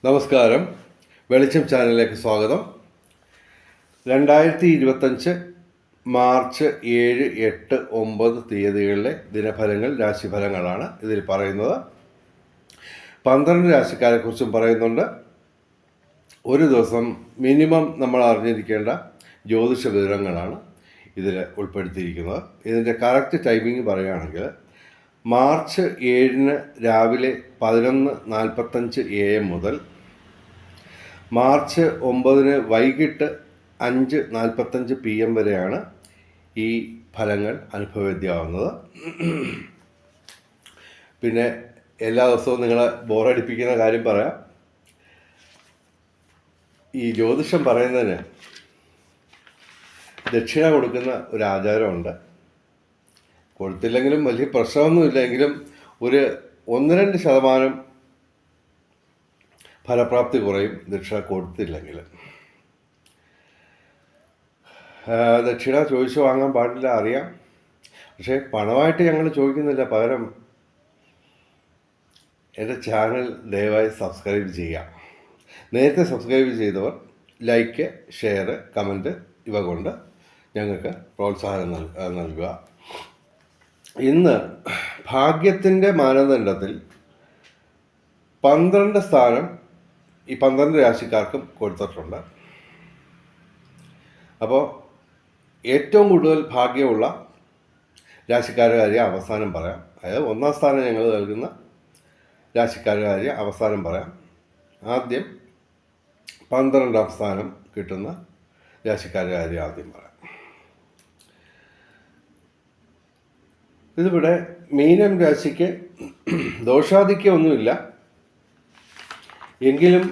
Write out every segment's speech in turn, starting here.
നമസ്കാരം. വെളിച്ചം ചാനലിലേക്ക് സ്വാഗതം. 2025 മാർച്ച് 7, 8, 9 തീയതികളിലെ ദിനഫലങ്ങൾ, രാശിഫലങ്ങളാണ് ഇതിൽ പറയുന്നത്. 12 രാശിക്കാരെക്കുറിച്ചും പറയുന്നുണ്ട്. ഒരു ദിവസം മിനിമം നമ്മൾ അറിഞ്ഞിരിക്കേണ്ട ജ്യോതിഷ വിവരങ്ങളാണ് ഇതിൽ ഉൾപ്പെടുത്തിയിരിക്കുന്നത്. ഇതിൻ്റെ കറക്റ്റ് ടൈമിംഗ് പറയുകയാണെങ്കിൽ മാർച്ച് 7 രാവിലെ 11:45 AM മുതൽ മാർച്ച് 9 വൈകിട്ട് 5:45 PM വരെയാണ് ഈ ഫലങ്ങൾ അനുഭവവേദ്യമാവുന്നത്. പിന്നെ എല്ലാ ദിവസവും നിങ്ങളെ ബോറടിപ്പിക്കുന്ന കാര്യം പറയാം. ഈ ജ്യോതിഷം പറയുന്നതിന് ദക്ഷിണ കൊടുക്കുന്ന ഒരു ആചാരമുണ്ട്. കൊടുത്തില്ലെങ്കിലും വലിയ പ്രശ്നമൊന്നുമില്ലെങ്കിലും ഒരു 1-2% ഫലപ്രാപ്തി കുറയും ദക്ഷിണ കൊടുത്തില്ലെങ്കിൽ. ദക്ഷിണ ചോദിച്ചു വാങ്ങാൻ പാടില്ല, അറിയാം. പക്ഷേ പണമായിട്ട് ഞങ്ങൾ ചോദിക്കുന്നില്ല. പകരം എൻ്റെ ചാനൽ ദയവായി സബ്സ്ക്രൈബ് ചെയ്യാം. നേരത്തെ സബ്സ്ക്രൈബ് ചെയ്തവർ ലൈക്ക്, ഷെയർ, കമൻറ്റ് ഇവ കൊണ്ട് ഞങ്ങൾക്ക് പ്രോത്സാഹനം നൽകുക. ഇന്ന് ഭാഗ്യത്തിൻ്റെ മാനദണ്ഡത്തിൽ 12 സ്ഥാനം ഈ 12 രാശിക്കാർക്കും കൊടുത്തിട്ടുണ്ട്. അപ്പോൾ ഏറ്റവും കൂടുതൽ ഭാഗ്യമുള്ള രാശിക്കാരുടെ കാര്യം അവസാനം പറയാം. അതായത് 1-ാം സ്ഥാനം ഞങ്ങൾ നൽകുന്ന രാശിക്കാരുടെ കാര്യം അവസാനം പറയാം. ആദ്യം 12-ാം സ്ഥാനം കിട്ടുന്ന രാശിക്കാരുടെ കാര്യം ആദ്യം പറയാം. ഇതിവിടെ മീനം രാശിക്ക് ദോഷാധിക്യമൊന്നുമില്ല. എങ്കിലും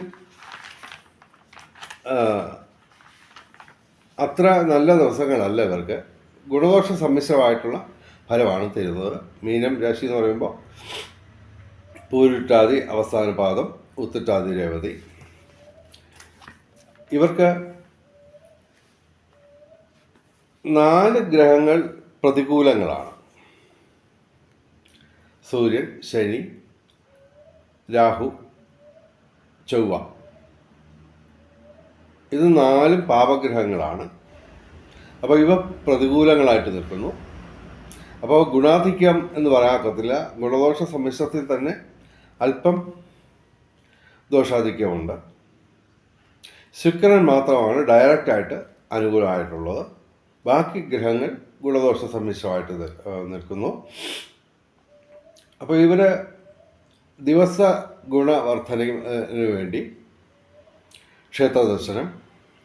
അത്ര നല്ല ദിവസങ്ങളല്ല ഇവർക്ക്. ഗുണദോഷ സമ്മിശ്രമായിട്ടുള്ള ഫലമാണ് തരുന്നത്. മീനം രാശി എന്ന് പറയുമ്പോൾ പൂരുട്ടാതി അവസാന പാദം, ഉത്രട്ടാതി രേവതി. ഇവർക്ക് 4 ഗ്രഹങ്ങൾ പ്രതികൂലങ്ങളാണ്. സൂര്യൻ, ശനി, രാഹു, ചൊവ്വ. ഇത് 4 പാപഗ്രഹങ്ങളാണ്. അപ്പോൾ ഇവ പ്രതികൂലങ്ങളായിട്ട് നിൽക്കുന്നു. അപ്പോൾ ഗുണാധിക്യം എന്ന് പറയാക്കത്തില്ല. ഗുണദോഷ സമ്മിശ്രത്തിൽ തന്നെ അല്പം ദോഷാധിക്യമുണ്ട്. ശുക്രൻ മാത്രമാണ് ഡയറക്റ്റായിട്ട് അനുകൂലമായിട്ടുള്ളത്. ബാക്കി ഗ്രഹങ്ങൾ ഗുണദോഷ സമ്മിശ്രമായിട്ട് നിൽക്കുന്നു. അപ്പോൾ ഇവർ ദിവസ ഗുണവർദ്ധനവിന് വേണ്ടി ക്ഷേത്രദർശനം,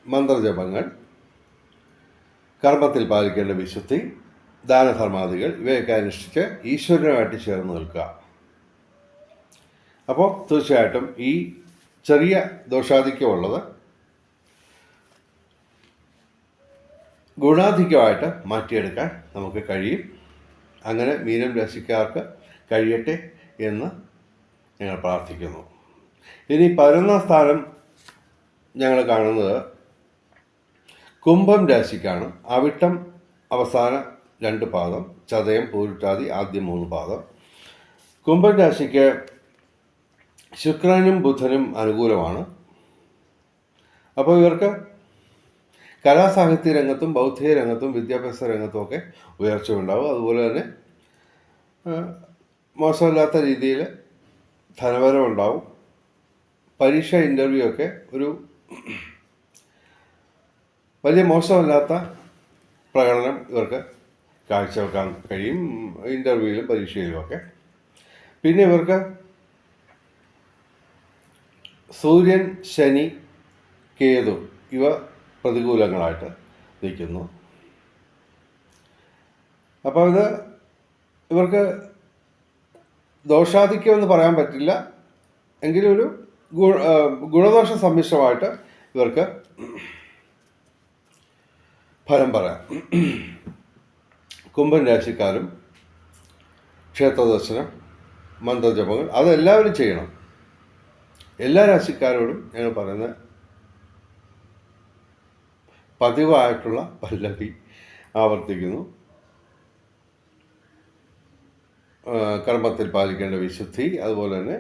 മന്ത്രജപങ്ങൾ, കർമ്മത്തിൽ പാലിക്കേണ്ട വിശുദ്ധി, ദാനധർമാദികൾ ഇവയൊക്കെ അനുഷ്ഠിച്ച് ഈശ്വരനുമായിട്ട് ചേർന്ന് നിൽക്കുക. അപ്പോൾ തീർച്ചയായിട്ടും ഈ ചെറിയ ദോഷാധിക്യമുള്ളത് ഗുണാധിക്യമായിട്ട് മാറ്റിയെടുക്കാൻ നമുക്ക് കഴിയും. അങ്ങനെ മീനം രാശിക്കാർക്ക് കഴിയട്ടെ എന്ന് ഞങ്ങൾ പ്രാർത്ഥിക്കുന്നു. ഇനി 11-ാം സ്ഥാനം ഞങ്ങൾ കാണുന്നത് കുംഭം രാശിക്കാണ്. അവിട്ടം അവസാന 2 പാദം, ചതയം, പൂരുട്ടാതി ആദ്യ 3 പാദം. കുംഭം രാശിക്ക് ശുക്രനും ബുധനും അനുകൂലമാണ്. അപ്പോൾ ഇവർക്ക് കലാസാഹിത്യ രംഗത്തും ബൗദ്ധിക രംഗത്തും വിദ്യാഭ്യാസ രംഗത്തുമൊക്കെ ഉയർച്ച ഉണ്ടാവും. അതുപോലെ തന്നെ മോശമില്ലാത്ത രീതിയിൽ ധനവരം ഉണ്ടാവും. പരീക്ഷ, ഇൻ്റർവ്യൂ ഒക്കെ ഒരു വലിയ മോശമല്ലാത്ത പ്രകടനം ഇവർക്ക് കാഴ്ചവെക്കാൻ കഴിയും, ഇൻ്റർവ്യൂവിലും പരീക്ഷയിലുമൊക്കെ. പിന്നെ ഇവർക്ക് സൂര്യൻ, ശനി, കേതു ഇവ പ്രതികൂലങ്ങളായിട്ട് നിൽക്കുന്നു. അപ്പോൾ ഇത് ഇവർക്ക് ദോഷാധിക്യമെന്ന് പറയാൻ പറ്റില്ല. എങ്കിലും ഒരു ഗുണദോഷ സമ്മിശ്രമായിട്ട് ഇവർക്ക് ഫലം പറയാം. കുംഭൻ രാശിക്കാരും ക്ഷേത്രദർശനം, മന്ത്രജപങ്ങൾ അതെല്ലാവരും ചെയ്യണം. എല്ലാ രാശിക്കാരോടും ഞങ്ങൾ പറയുന്ന പതിവായിട്ടുള്ള പല്ലവി ആവർത്തിക്കുന്നു. കർമ്മത്തിൽ പാലിക്കേണ്ട വിശുദ്ധി, അതുപോലെ തന്നെ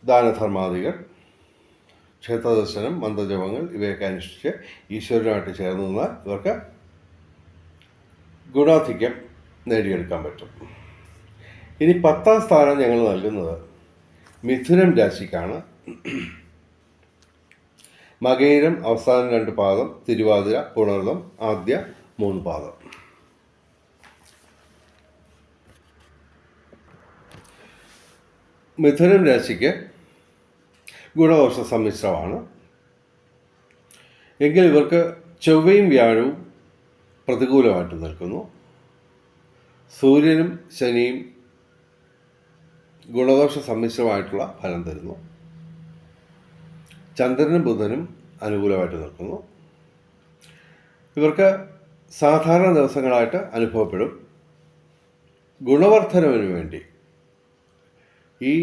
ദാനധർമാദികൾ, ക്ഷേത്രദർശനം, മന്ത്രജപങ്ങൾ ഇവയൊക്കെ അനുഷ്ഠിച്ച് ഈശ്വരനുമായിട്ട് ചേർന്ന് നിന്നാൽ ഇവർക്ക് ഗുണാധിക്യം നേടിയെടുക്കാൻ പറ്റും. ഇനി 10ാം സ്ഥാനം ഞങ്ങൾ നൽകുന്നത് മിഥുനം രാശിക്കാണ്. മകയിരം അവസാന 2 പാദം, തിരുവാതിര, പുണർദം ആദ്യ 3 പാദം. മിഥുനം രാശിക്ക് ഗുണദോഷ സമ്മിശ്രമാണ്. എങ്കിൽ ഇവർക്ക് ചൊവ്വയും വ്യാഴവും പ്രതികൂലമായിട്ട് നിൽക്കുന്നു. സൂര്യനും ശനിയും ഗുണദോഷ സമ്മിശ്രമായിട്ടുള്ള ഫലം തരുന്നു. ചന്ദ്രനും ബുധനും അനുകൂലമായിട്ട് നിൽക്കുന്നു. ഇവർക്ക് സാധാരണ ദിവസങ്ങളായിട്ട് അനുഭവപ്പെടും. ഗുണവർദ്ധനവിന് വേണ്ടി ഈ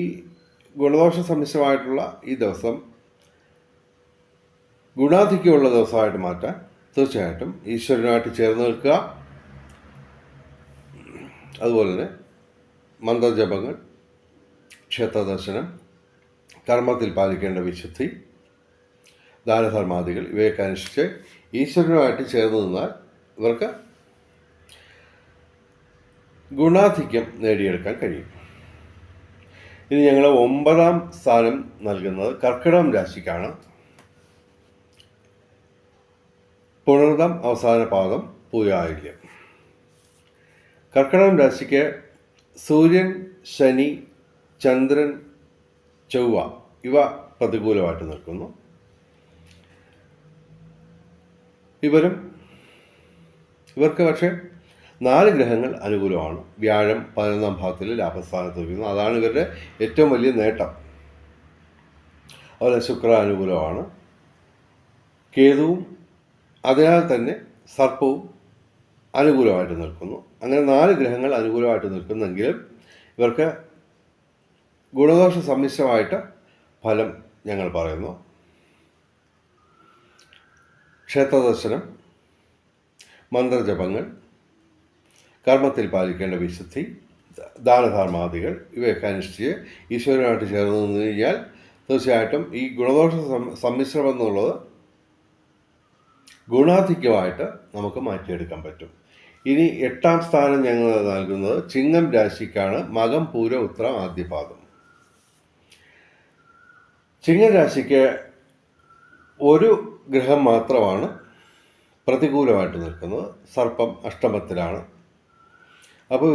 ഗുണദോഷ സമ്മിശ്രമായിട്ടുള്ള ഈ ദിവസം ഗുണാധിക്യമുള്ള ദിവസമായിട്ട് മാറ്റാൻ തീർച്ചയായിട്ടും ഈശ്വരനുമായിട്ട് ചേർന്ന് നിൽക്കുക. അതുപോലെ തന്നെ മന്ത്രജപങ്ങൾ, ക്ഷേത്രദർശനം, കർമ്മത്തിൽ പാലിക്കേണ്ട വിശുദ്ധി, ദാനധർമാദികൾ ഇവയൊക്കെ അനുഷ്ഠിച്ച് ഈശ്വരനുമായിട്ട് ചേർന്ന് നിന്നാൽ ഇവർക്ക് ഗുണാധിക്യം നേടിയെടുക്കാൻ കഴിയും. ഇനി ഞങ്ങൾ 9ാം സ്ഥാനം നൽകുന്നത് കർക്കിടകം രാശിക്കാണ്. പുണർദം അവസാന പാദം, പൂയായില്യം. കർക്കിടകം രാശിക്ക് സൂര്യൻ, ശനി, ചന്ദ്രൻ, ചൊവ്വ ഇവ പ്രതികൂലമായിട്ട് നിൽക്കുന്നു. ഇവർക്ക് പക്ഷേ 4 ഗ്രഹങ്ങൾ അനുകൂലമാണ്. വ്യാഴം 11ാം ഭാവത്തിൽ ലാഭസ്ഥാനത്ത് വയ്ക്കുന്നു. അതാണ് ഇവരുടെ ഏറ്റവും വലിയ നേട്ടം. അതുപോലെ ശുക്ര അനുകൂലമാണ്. കേതുവും അതിനാൽ തന്നെ സർപ്പവും അനുകൂലമായിട്ട് നിൽക്കുന്നു. അങ്ങനെ 4 ഗ്രഹങ്ങൾ അനുകൂലമായിട്ട് നിൽക്കുന്നെങ്കിലും ഇവർക്ക് ഗുണദോഷ സമ്മിശ്രമായിട്ട് ഫലം ഞങ്ങൾ പറയുന്നു. ക്ഷേത്രദർശനം, മന്ത്രജപങ്ങൾ, കർമ്മത്തിൽ പാലിക്കേണ്ട വിശുദ്ധി, ദാനധർമാദികൾ ഇവയൊക്കെ അനുഷ്ഠിച്ച് ഈശ്വരനുമായിട്ട് ചേർന്ന് നിന്ന് കഴിഞ്ഞാൽ തീർച്ചയായിട്ടും ഈ ഗുണദോഷ സമ്മിശ്രം എന്നുള്ളത് ഗുണാധിക്യമായിട്ട് നമുക്ക് മാറ്റിയെടുക്കാൻ പറ്റും. ഇനി 8ാം സ്ഥാനം ഞങ്ങൾ നൽകുന്നത് ചിങ്ങം രാശിക്കാണ്. മകം, പൂര, ഉത്രം ആദ്യപാദം. ചിങ്ങം രാശിക്ക് ഒരു ഗ്രഹം മാത്രമാണ് പ്രതികൂലമായിട്ട് നിൽക്കുന്നത്. സർപ്പം അഷ്ടമത്തിലാണ്. അപ്പോൾ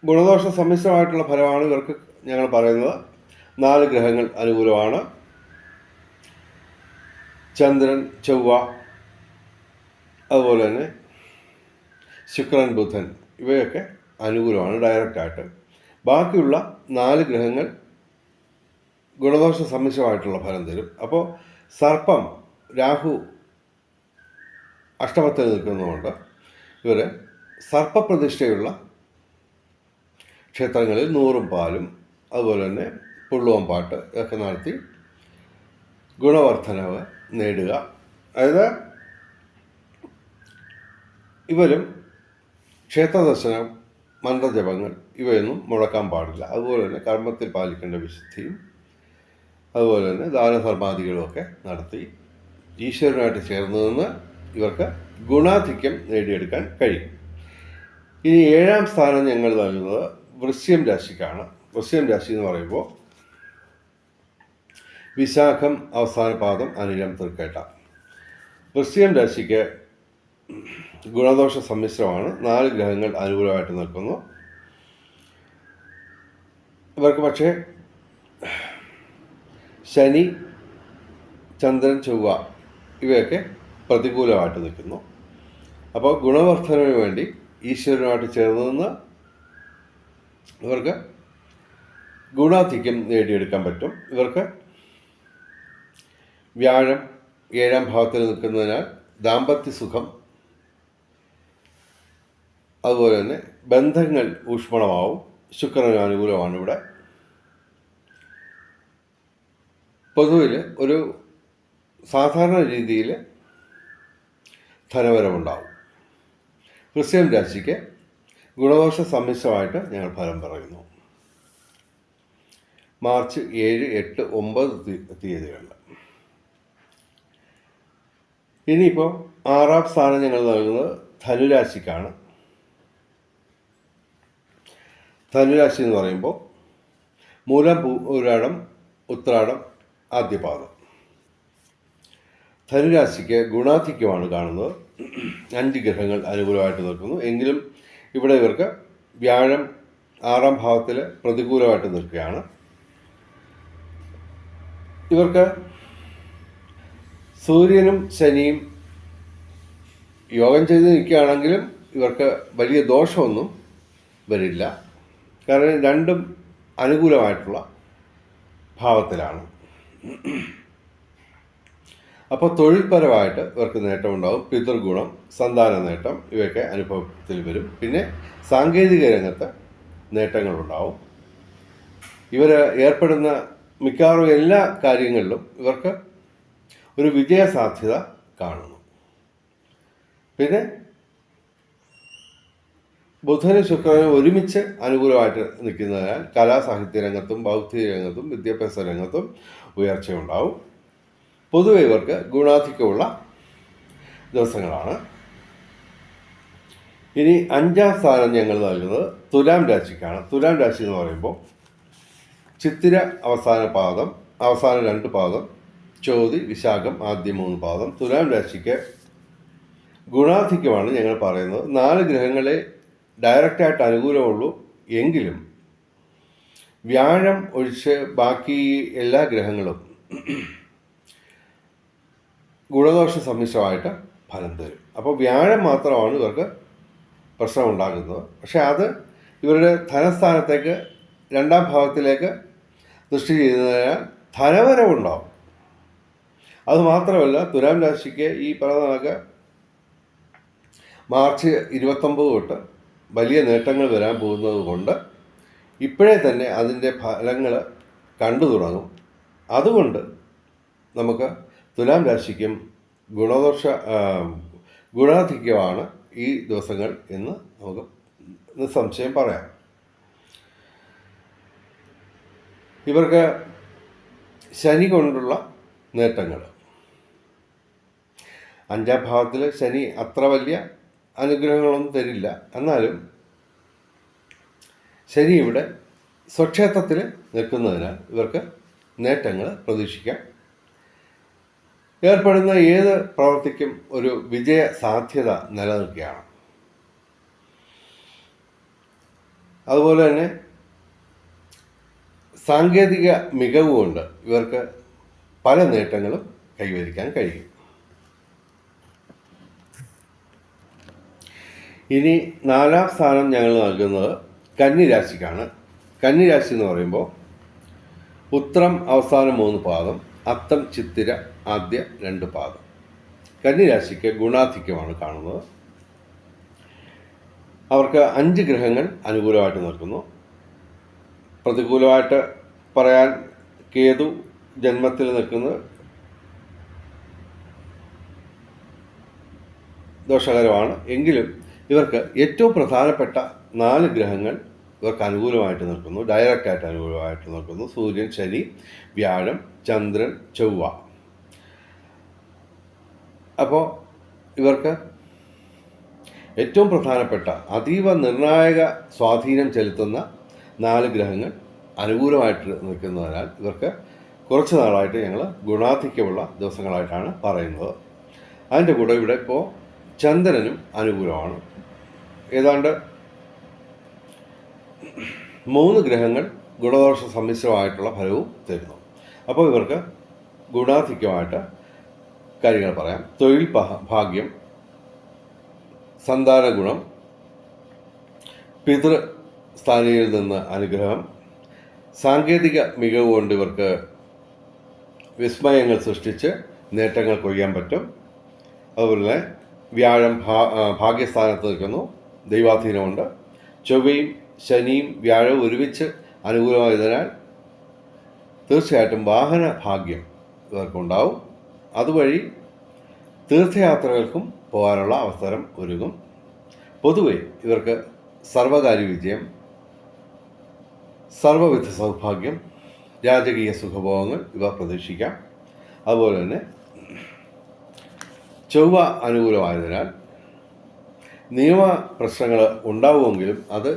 ഗുണദോഷ സമ്മിശ്രമായിട്ടുള്ള ഫലമാണ് ഇവർക്ക് ഞങ്ങൾ പറയുന്നത്. 4 ഗ്രഹങ്ങൾ അനുകൂലമാണ്. ചന്ദ്രൻ, ചൊവ്വ, അതുപോലെ തന്നെ ശുക്രൻ, ബുധൻ ഇവയൊക്കെ അനുകൂലമാണ് ഡയറക്റ്റായിട്ട്. ബാക്കിയുള്ള 4 ഗ്രഹങ്ങൾ ഗുണദോഷ സമ്മിശ്രമായിട്ടുള്ള ഫലം തരും. അപ്പോൾ സർപ്പം, രാഹു അഷ്ടമത്തിൽ നിൽക്കുന്നതുകൊണ്ട് ഇവർ സർപ്പപ്രതിഷ്ഠയുള്ള ക്ഷേത്രങ്ങളിൽ 100 പാലും അതുപോലെ തന്നെ പുള്ളുവം പാട്ട് ഇതൊക്കെ നടത്തി ഗുണവർദ്ധനവ് നേടുക. അതായത് ഇവരും ക്ഷേത്രദർശനം, മന്ത്രജപങ്ങൾ ഇവയൊന്നും മുടക്കാൻ പാടില്ല. അതുപോലെ തന്നെ കർമ്മത്തിൽ പാലിക്കേണ്ട വിശുദ്ധിയും അതുപോലെ തന്നെ ദാനധർമാദികളുമൊക്കെ നടത്തി ഈശ്വരനുമായിട്ട് ചേർന്ന് നിന്ന് ഇവർക്ക് ഗുണാധിക്യം നേടിയെടുക്കാൻ കഴിയും. ഇനി 7ാം സ്ഥാനം ഞങ്ങൾ നൽകുന്നത് വൃശ്ചികം രാശിക്കാണ്. വൃശ്ചികം രാശി എന്ന് പറയുമ്പോൾ വിശാഖം അവസാന പാദം, അനിഴം, തൃക്കേട്ട. വൃശ്ചികം രാശിക്ക് ഗുണദോഷ സമ്മിശ്രമാണ്. 4 ഗ്രഹങ്ങൾ അനുകൂലമായിട്ട് നിൽക്കുന്നു. ഇവർക്ക് പക്ഷേ ശനി, ചന്ദ്രൻ, ചൊവ്വ ഇവയൊക്കെ പ്രതികൂലമായിട്ട് നിൽക്കുന്നു. അപ്പോൾ ഗുണവർദ്ധനവിന് വേണ്ടി ഈശ്വരനുമായിട്ട് ചേർന്ന് നിന്ന് ഇവർക്ക് ഗുണാധിക്യം നേടിയെടുക്കാൻ പറ്റും. ഇവർക്ക് വ്യാഴം 7ാം ഭാവത്തിൽ നിൽക്കുന്നതിനാൽ ദാമ്പത്യ സുഖം, അതുപോലെ തന്നെ ബന്ധങ്ങൾ ഊഷ്മളമാവും. ശുക്രന് അനുകൂലമാണ് ഇവിടെ. പൊതുവിൽ ഒരു സാധാരണ രീതിയിൽ ധനവരവുണ്ടാവും. വൃശ്ചികം രാശിക്ക് ഗുണദോഷ സമ്മിശ്രമായിട്ട് ഞങ്ങൾ ഫലം പറയുന്നു. മാർച്ച് 7, 8, 9 തീയതികളിൽ. ഇനിയിപ്പോൾ 6ാം സ്ഥാനം ഞങ്ങൾ നൽകുന്നത് ധനുരാശിക്കാണ്. ധനുരാശി എന്ന് പറയുമ്പോൾ മൂലം, പൂരാടം, ഉത്രാടം, ആദ്യപാദം. ധനുരാശിക്ക് ഗുണാധിക്യമാണ് കാണുന്നത്. 5 ഗ്രഹങ്ങൾ അനുകൂലമായിട്ട് നിൽക്കുന്നു. എങ്കിലും ഇവിടെ ഇവർക്ക് വ്യാഴം 6ാം ഭാവത്തിൽ പ്രതികൂലമായിട്ട് നിൽക്കുകയാണ്. ഇവർക്ക് സൂര്യനും ശനിയും യോഗം ചെയ്ത് നിൽക്കുകയാണെങ്കിലും ഇവർക്ക് വലിയ ദോഷമൊന്നും വരില്ല. കാരണം രണ്ടും അനുകൂലമായിട്ടുള്ള ഭാവത്തിലാണ്. അപ്പോൾ തൊഴിൽപരമായിട്ട് ഇവർക്ക് നേട്ടമുണ്ടാകും. പിതൃഗുണം, സന്താന നേട്ടം ഇവയൊക്കെ അനുഭവത്തിൽ വരും. പിന്നെ സാങ്കേതിക രംഗത്ത് നേട്ടങ്ങളുണ്ടാവും. ഇവർ ഏർപ്പെടുന്ന മിക്കവാറും എല്ലാ കാര്യങ്ങളിലും ഇവർക്ക് ഒരു വിജയ സാധ്യത കാണുന്നു. പിന്നെ ബുധനും ശുക്രനും ഒരുമിച്ച് അനുകൂലമായിട്ട് നിൽക്കുന്നതിനാൽ കലാസാഹിത്യ രംഗത്തും ബൗദ്ധിക രംഗത്തും വിദ്യാഭ്യാസ രംഗത്തും ഉയർച്ചയുണ്ടാവും. പൊതുവെ ഇവർക്ക് ഗുണാധിക്യമുള്ള ദിവസങ്ങളാണ്. ഇനി 5ാം സ്ഥാനം ഞങ്ങൾ നൽകുന്നത് തുലാം രാശിക്കാണ്. തുലാം രാശി എന്ന് പറയുമ്പോൾ ചിത്തിര അവസാന പാദം, അവസാന 2 പാദം, ചോതി, വിശാഖം ആദ്യ 3 പാദം. തുലാം രാശിക്ക് ഗുണാധിക്യമാണ് ഞങ്ങൾ പറയുന്നത്. 4 ഗ്രഹങ്ങളെ ഡയറക്റ്റായിട്ട് അനുകൂലമുള്ളൂ. എങ്കിലും വ്യാഴം ഒഴിച്ച് ബാക്കി എല്ലാ ഗ്രഹങ്ങളും ഗുണദോഷ സമ്മിശ്രമായിട്ട് ഫലം തരും. അപ്പോൾ വ്യാഴം മാത്രമാണ് ഇവർക്ക് പ്രശ്നമുണ്ടാകുന്നത്. പക്ഷേ അത് ഇവരുടെ ധനസ്ഥാനത്തേക്ക് 2ാം ഭാവത്തിലേക്ക് ദൃഷ്ടി ചെയ്യുന്നതിനാൽ ധനവരവുണ്ടാവും. അതുമാത്രമല്ല, തുലാം രാശിക്ക് ഈ പറഞ്ഞ മാർച്ച് 29 തൊട്ട് വലിയ നേട്ടങ്ങൾ വരാൻ പോകുന്നത് കൊണ്ട് ഇപ്പോഴേ തന്നെ അതിൻ്റെ ഫലങ്ങൾ കണ്ടു തുടങ്ങും. അതുകൊണ്ട് നമുക്ക് തുലാം രാശിക്കും ഗുണാധിക്യമാണ് ഈ ദിവസങ്ങൾ എന്ന് നമുക്ക് നിസ്സംശയം പറയാം. ഇവർക്ക് ശനി കൊണ്ടുള്ള നേട്ടങ്ങൾ, 5ാം ഭാവത്തിൽ ശനി അത്ര വലിയ അനുഗ്രഹങ്ങളൊന്നും തരില്ല. എന്നാലും ശനി ഇവിടെ സ്വക്ഷേത്രത്തിൽ നിൽക്കുന്നതിനാൽ ഇവർക്ക് നേട്ടങ്ങൾ പ്രതീക്ഷിക്കാം. ഏർപ്പെടുന്ന ഏത് പ്രവൃത്തിക്കും ഒരു വിജയ സാധ്യത നിലനിൽക്കുകയാണ്. അതുപോലെ തന്നെ സാങ്കേതിക മികവ് കൊണ്ട് ഇവർക്ക് പല നേട്ടങ്ങളും കൈവരിക്കാൻ കഴിയും. ഇനി 4ാം സ്ഥാനം ഞങ്ങൾ നൽകുന്നത് കന്നിരാശിക്കാണ്. കന്നിരാശി എന്ന് പറയുമ്പോൾ ഉത്രം അവസാന 3 പാദം, അത്തം ചിത്തിര ആദ്യ 2 പാദം. കന്നിരാശിക്ക് ഗുണാധിക്യമാണ് കാണുന്നത്. അവർക്ക് 5 ഗ്രഹങ്ങൾ അനുകൂലമായിട്ട് നിൽക്കുന്നു. പ്രതികൂലമായിട്ട് പറയാൻ കേതു ജന്മത്തിൽ നിൽക്കുന്നത് ദോഷകരമാണ്. എങ്കിലും ഇവർക്ക് ഏറ്റവും പ്രധാനപ്പെട്ട 4 ഗ്രഹങ്ങൾ ഇവർക്ക് അനുകൂലമായിട്ട് നിൽക്കുന്നു, ഡയറക്റ്റായിട്ട് അനുകൂലമായിട്ട് നിൽക്കുന്നു. സൂര്യൻ, ശനി, വ്യാഴം, ചന്ദ്രൻ, ചൊവ്വ. അപ്പോൾ ഇവർക്ക് ഏറ്റവും പ്രധാനപ്പെട്ട അതീവ നിർണായക സ്വാധീനം ചെലുത്തുന്ന 4 ഗ്രഹങ്ങൾ അനുകൂലമായിട്ട് നിൽക്കുന്നതിനാൽ ഇവർക്ക് കുറച്ച് നാളായിട്ട് ഞങ്ങൾ ഗുണാധിക്യമുള്ള ദിവസങ്ങളായിട്ടാണ് പറയുന്നത്. അതിൻ്റെ കൂടെ ഇവിടെ ഇപ്പോൾ ചന്ദ്രനും അനുകൂലമാണ്. ഏതാണ്ട് 3 ഗ്രഹങ്ങൾ ഗുണദോഷ സമ്മിശ്രമായിട്ടുള്ള ഫലവും തരുന്നു. അപ്പോൾ ഇവർക്ക് ഗുണാധിക്യമായിട്ട് കാര്യങ്ങൾ പറയാം. തൊഴിൽ ഭാഗ്യം, സന്താന ഗുണം, പിതൃസ്ഥാനിയിൽ നിന്ന് അനുഗ്രഹം, സാങ്കേതിക മികവ് കൊണ്ട് ഇവർക്ക് വിസ്മയങ്ങൾ സൃഷ്ടിച്ച് നേട്ടങ്ങൾ കൊയ്യാൻ പറ്റും. അതുപോലെ വ്യാഴം ഭാഗ്യസ്ഥാനത്ത് നിൽക്കുന്നു, ദൈവാധീനമുണ്ട്. ചൊവ്വയും ശനിയും വ്യാഴവും ഒരുമിച്ച് അനുകൂലമായതിനാൽ തീർച്ചയായിട്ടും വാഹന ഭാഗ്യം ഇവർക്കുണ്ടാവും. അതുവഴി തീർത്ഥയാത്രകൾക്കും പോകാനുള്ള അവസരം ഒരുങ്ങും. പൊതുവെ ഇവർക്ക് സർവകാര്യ വിജയം, സർവവിധ സൗഭാഗ്യം, രാജകീയ സുഖഭോഗങ്ങൾ ഇവ പ്രതീക്ഷിക്കാം. അതുപോലെ തന്നെ ചൊവ്വ അനുകൂലമായതിനാൽ നിയമ പ്രശ്നങ്ങൾ ഉണ്ടാവുമെങ്കിലും അത്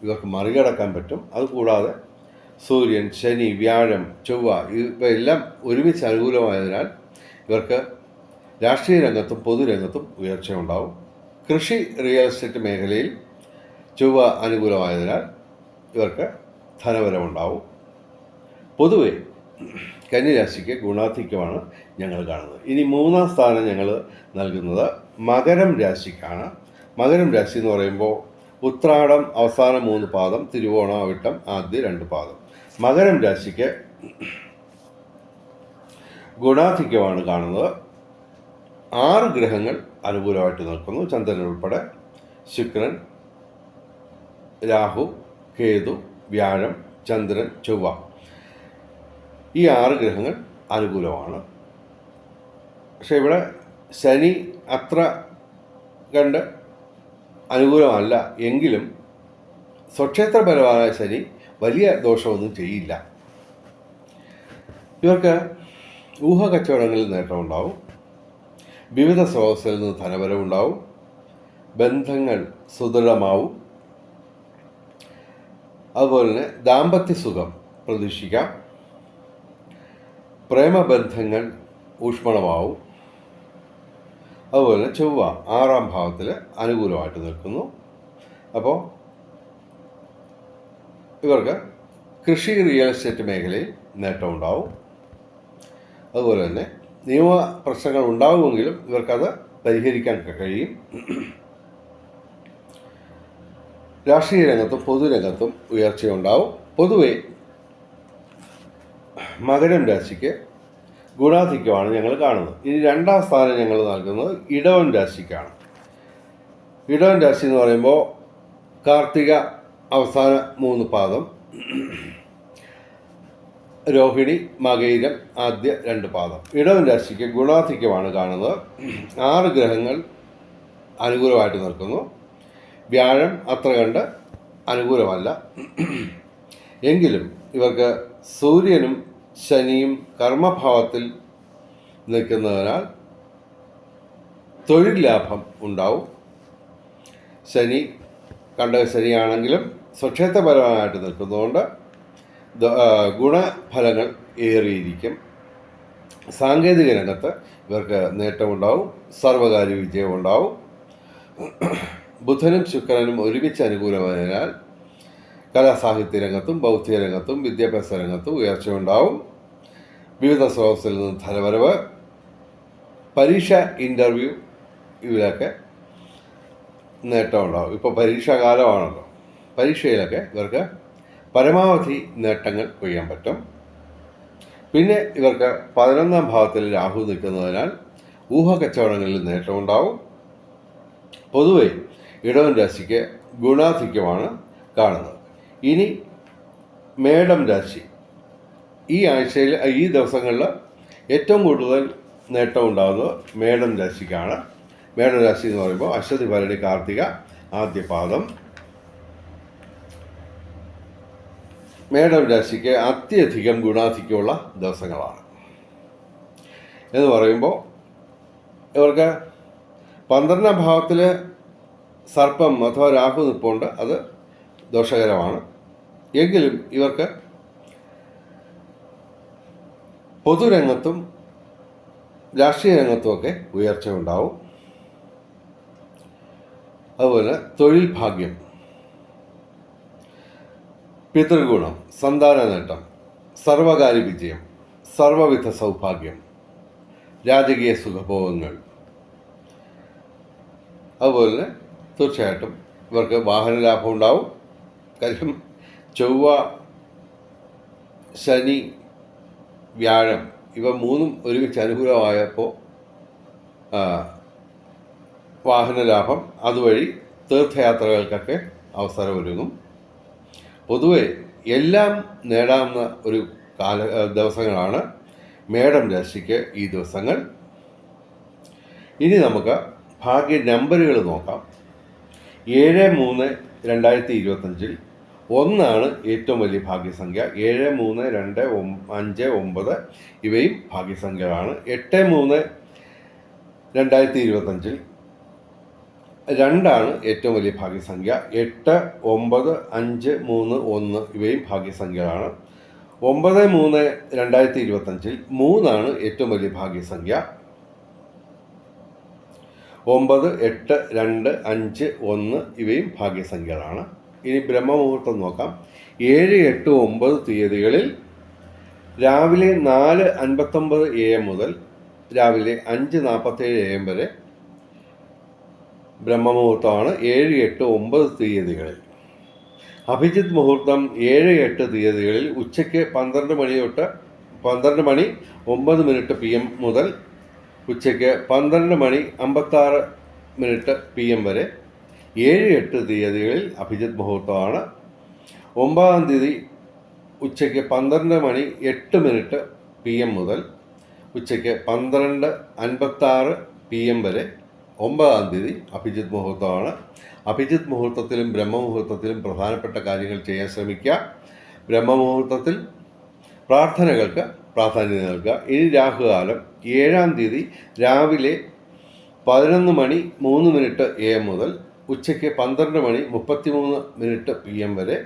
ഇവർക്ക് മറികടക്കാൻ പറ്റും. അതുകൂടാതെ സൂര്യൻ, ശനി, വ്യാഴം, ചൊവ്വ ഇവയെല്ലാം ഒരുമിച്ച് അനുകൂലമായതിനാൽ ഇവർക്ക് രാഷ്ട്രീയ രംഗത്തും പൊതുരംഗത്തും ഉയർച്ചയുണ്ടാവും. കൃഷി, റിയൽ എസ്റ്റേറ്റ് മേഖലയിൽ ചൊവ്വ അനുകൂലമായതിനാൽ ഇവർക്ക് ധനവരവുണ്ടാവും. പൊതുവെ കന്നിരാശിക്ക് ഗുണാധിക്യമാണ് ഞങ്ങൾ കാണുന്നത്. ഇനി 3-ാം സ്ഥാനം ഞങ്ങൾ നൽകുന്നത് മകരം രാശിക്കാണ്. മകരം രാശി എന്ന് പറയുമ്പോൾ ഉത്രാടം അവസാന 3 പാദം, തിരുവോണം, അവിട്ടം ആദ്യ 2 പാദം. മകരം രാശിക്ക് ഗുണാധിക്യമാണ് കാണുന്നത്. 6 ഗ്രഹങ്ങൾ അനുകൂലമായിട്ട് നിൽക്കുന്നു. ചന്ദ്രൻ ഉൾപ്പെടെ ശുക്രൻ, രാഹു, കേതു, വ്യാഴം, ചന്ദ്രൻ, ചൊവ്വ ഈ 6 ഗ്രഹങ്ങൾ അനുകൂലമാണ്. പക്ഷെ ഇവിടെ ശനി അത്ര കണ്ട് അനുകൂലമല്ല എങ്കിലും സ്വക്ഷേത്രപരമായ ശനി വലിയ ദോഷമൊന്നും ചെയ്യില്ല. ഇവർക്ക് ഊഹക്കച്ചവടങ്ങളിൽ നേട്ടമുണ്ടാവും. വിവിധ സ്രോതസ്സിൽ നിന്ന് ധനവരവുണ്ടാവും. ബന്ധങ്ങൾ സുദൃഢമാവും. അതുപോലെ തന്നെ ദാമ്പത്യ സുഖം പ്രതീക്ഷിക്കാം. പ്രേമബന്ധങ്ങൾ ഊഷ്മളമാവും. അതുപോലെ ചൊവ്വ 6-ാം ഭാവത്തിൽ അനുകൂലമായിട്ട് നിൽക്കുന്നു. അപ്പോൾ ഇവർക്ക് കൃഷി, റിയൽ എസ്റ്റേറ്റ് മേഖലയിൽ നേട്ടമുണ്ടാവും. അതുപോലെ തന്നെ നിയമ പ്രശ്നങ്ങൾ ഉണ്ടാവുമെങ്കിലും ഇവർക്കത് പരിഹരിക്കാൻ കഴിയും. രാഷ്ട്രീയ രംഗത്തും പൊതുരംഗത്തും ഉയർച്ചയുണ്ടാവും. പൊതുവെ മകരം രാശിക്ക് ഗുണാധിക്യമാണ് ഞങ്ങൾ കാണുന്നത്. ഇനി 2-ാം സ്ഥാനം ഞങ്ങൾ നൽകുന്നത് ഇടവൻ രാശിക്കാണ്. ഇടവൻ രാശി എന്ന് പറയുമ്പോൾ കാർത്തിക അവസാന 3 പാദം, രോഹിണി, മകയിരം ആദ്യ 2 പാദം. ഇടവൻ രാശിക്ക് ഗുണാധിക്യമാണ് കാണുന്നത്. 6 ഗ്രഹങ്ങൾ അനുകൂലമായിട്ട് നിൽക്കുന്നു. വ്യാഴം അത്ര കണ്ട് അനുകൂലമല്ല. എങ്കിലും ഇവർക്ക് സൂര്യനും ശനിയും കർമ്മഭാവത്തിൽ നിൽക്കുന്നതിനാൽ തൊഴിൽ ലാഭം ഉണ്ടാവും. ശനി കണ്ടകശനിയാണെങ്കിലും സ്വക്ഷേത്രപരമായിട്ട് നിൽക്കുന്നതുകൊണ്ട് ഗുണഫലങ്ങൾ ഏറിയിരിക്കും. സാങ്കേതിക രംഗത്ത് ഇവർക്ക് നേട്ടമുണ്ടാവും. സർവകാര്യ വിജയമുണ്ടാവും. ബുധനും ശുക്രനും ഒരുമിച്ച് അനുകൂലമായതിനാൽ കലാസാഹിത്യ രംഗത്തും ബൗദ്ധിക രംഗത്തും വിദ്യാഭ്യാസ രംഗത്തും ഉയർച്ചയുണ്ടാവും. വിവിധ സ്രോതസ്സിൽ നിന്ന് ധനവരവ്, പരീക്ഷ, ഇൻ്റർവ്യൂ ഇവരൊക്കെ നേട്ടമുണ്ടാവും. ഇപ്പോൾ പരീക്ഷാകാലമാണല്ലോ. പരീക്ഷയിലൊക്കെ ഇവർക്ക് പരമാവധി നേട്ടങ്ങൾ കൊയ്യാൻ പറ്റും. പിന്നെ ഇവർക്ക് 11-ാം ഭാവത്തിൽ രാഹു നിൽക്കുന്നതിനാൽ ഊഹക്കച്ചവടങ്ങളിൽ നേട്ടമുണ്ടാവും. പൊതുവെ ഇടവൻ രാശിക്ക് ഗുണാധിക്യമാണ് കാണുന്നത്. ഇനി മേടം രാശി. ഈ ആഴ്ചയിൽ ഈ ദിവസങ്ങളിൽ ഏറ്റവും കൂടുതൽ നേട്ടം ഉണ്ടാകുന്നത് മേടം രാശിക്കാണ്. മേടം രാശി എന്ന് പറയുമ്പോൾ അശ്വതി, ഭരണി, കാർത്തിക ആദ്യ പാദം. മേടം രാശിക്ക് അത്യധികം ഗുണാധിക്യമുള്ള ദിവസങ്ങളാണ് എന്ന് പറയുമ്പോൾ ഇവർക്ക് 12-ാം ഭാവത്തിൽ സർപ്പം അഥവാ രാഹു നിൽപ്പുണ്ട്. അത് ദോഷകരമാണ്. എങ്കിലും ഇവർക്ക് പൊതുരംഗത്തും രാഷ്ട്രീയ രംഗത്തുമൊക്കെ ഉയർച്ച ഉണ്ടാവും. അതുപോലെ തൊഴിൽ ഭാഗ്യം, പിതൃഗുണം, സന്താന നേട്ടം, സർവകാര്യ വിജയം, സർവവിധ സൗഭാഗ്യം, രാജകീയ സുഖഭോഗങ്ങൾ. അതുപോലെ തന്നെ തീർച്ചയായിട്ടും ഇവർക്ക് വാഹന ലാഭം ഉണ്ടാവും. കാര്യം ചൊവ്വ, ശനി, വ്യാഴം ഇവ 3ഉം ഒരുമിച്ച് അനുകൂലമായപ്പോൾ വാഹന ലാഭം, അതുവഴി തീർത്ഥയാത്രകൾക്കൊക്കെ അവസരമൊരുങ്ങും. പൊതുവെ എല്ലാം നേടാവുന്ന ഒരു ദിവസങ്ങളാണ് മേടം രാശിക്ക് ഈ ദിവസങ്ങൾ. ഇനി നമുക്ക് ഭാഗ്യ നമ്പറുകൾ നോക്കാം. 7-3-2025 1 ഏറ്റവും വലിയ ഭാഗ്യസംഖ്യ. 7, 3, 2, 5, 9 ഇവയും ഭാഗ്യസംഖ്യകളാണ്. 8, 3 2025 2 ഏറ്റവും വലിയ ഭാഗ്യസംഖ്യ. 8, 9, 5, 3, 1 ഇവയും ഭാഗ്യസംഖ്യകളാണ്. 9, 3 2025 3 ഏറ്റവും വലിയ ഭാഗ്യസംഖ്യ. 9, 8, 2, 5, 1 ഇവയും ഭാഗ്യസംഖ്യകളാണ്. ഇനി ബ്രഹ്മമുഹൂർത്തം നോക്കാം. 7, 8, 9 തീയതികളിൽ രാവിലെ 4:59 AM മുതൽ രാവിലെ 5:47 AM വരെ ബ്രഹ്മമുഹൂർത്തമാണ് 7, 8, 9 തീയതികളിൽ. അഭിജിത്ത് മുഹൂർത്തം 7, 8 തീയതികളിൽ ഉച്ചയ്ക്ക് 12 മണി തൊട്ട് 12 മണി 9 PM മുതൽ ഉച്ചയ്ക്ക് 12 മണി 56 PM വരെ. 7, 8 തീയതികളിൽ അഭിജിത്ത് മുഹൂർത്തമാണ്. 9-ാം തീയതി ഉച്ചയ്ക്ക് 12 മണി 8 PM മുതൽ ഉച്ചയ്ക്ക് 12:56 PM വരെ 9-ാം തീയതി അഭിജിത്ത് മുഹൂർത്തമാണ്. അഭിജിത്ത് മുഹൂർത്തത്തിലും ബ്രഹ്മമുഹൂർത്തത്തിലും പ്രധാനപ്പെട്ട കാര്യങ്ങൾ ചെയ്യാൻ ശ്രമിക്കുക. ബ്രഹ്മമുഹൂർത്തത്തിൽ പ്രാർത്ഥനകൾക്ക് പ്രാധാന്യം നൽകുക. ഇനി രാഹുകാലം 7-ാം തീയതി രാവിലെ 11 മണി 3 AM മുതൽ ഉച്ചയ്ക്ക് 12 മണി 33 PM വരെ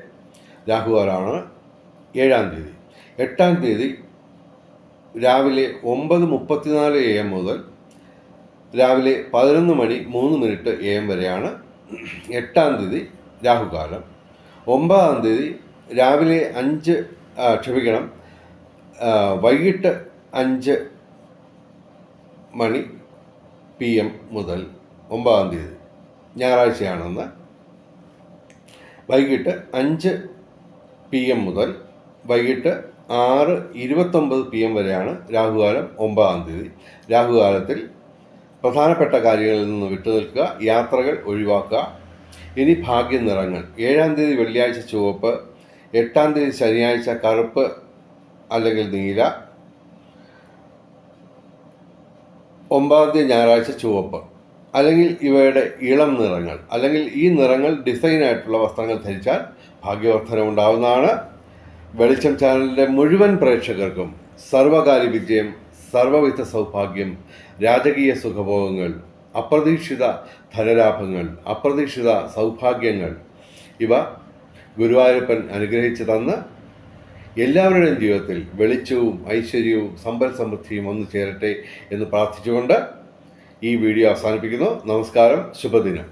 രാഹുകാലമാണ് 7-ാം തീയതി. 8-ാം തീയതി രാവിലെ 9:34 AM മുതൽ രാവിലെ 11 മണി 3 AM വരെയാണ് 8-ാം തീയതി രാഹുകാലം. 9-ാം തീയതി രാവിലെ വൈകിട്ട് 5 മണി PM മുതൽ 9-ാം തീയതി ഞായറാഴ്ചയാണെന്ന് വൈകിട്ട് 5 PM മുതൽ വൈകിട്ട് 6:29 PM വരെയാണ് രാഹുകാലം 9-ാം തീയതി. രാഹുകാലത്തിൽ പ്രധാനപ്പെട്ട കാര്യങ്ങളിൽ നിന്ന് വിട്ടുനിൽക്കുക, യാത്രകൾ ഒഴിവാക്കുക. ഇനി ഭാഗ്യനിറങ്ങൾ. 7-ാം തീയതി വെള്ളിയാഴ്ച ചുവപ്പ്, 8-ാം തീയതി ശനിയാഴ്ച കറുപ്പ് അല്ലെങ്കിൽ നീല, 9-ാം തീയതി ഞായറാഴ്ച ചുവപ്പ് അല്ലെങ്കിൽ ഇവയുടെ ഇളം നിറങ്ങൾ അല്ലെങ്കിൽ ഈ നിറങ്ങൾ ഡിസൈനായിട്ടുള്ള വസ്ത്രങ്ങൾ ധരിച്ചാൽ ഭാഗ്യവർദ്ധന ഉണ്ടാവുന്നതാണ്. വെളിച്ചം ചാനലിൻ്റെ മുഴുവൻ പ്രേക്ഷകർക്കും സർവകാര്യ വിജയം, സർവവിധ സൗഭാഗ്യം, രാജകീയ സുഖഭോഗങ്ങൾ, അപ്രതീക്ഷിത ധനലാഭങ്ങൾ, അപ്രതീക്ഷിത സൗഭാഗ്യങ്ങൾ ഇവ ഗുരുവായൂരപ്പൻ അനുഗ്രഹിച്ചു തന്ന് എല്ലാവരുടെയും ജീവിതത്തിൽ വെളിച്ചവും ഐശ്വര്യവും സമ്പൽ സമൃദ്ധിയും വന്നു ചേരട്ടെ എന്ന് പ്രാർത്ഥിച്ചുകൊണ്ട് ഈ വീഡിയോ അവസാനിപ്പിക്കുന്നു. നമസ്കാരം, ശുഭദിനം.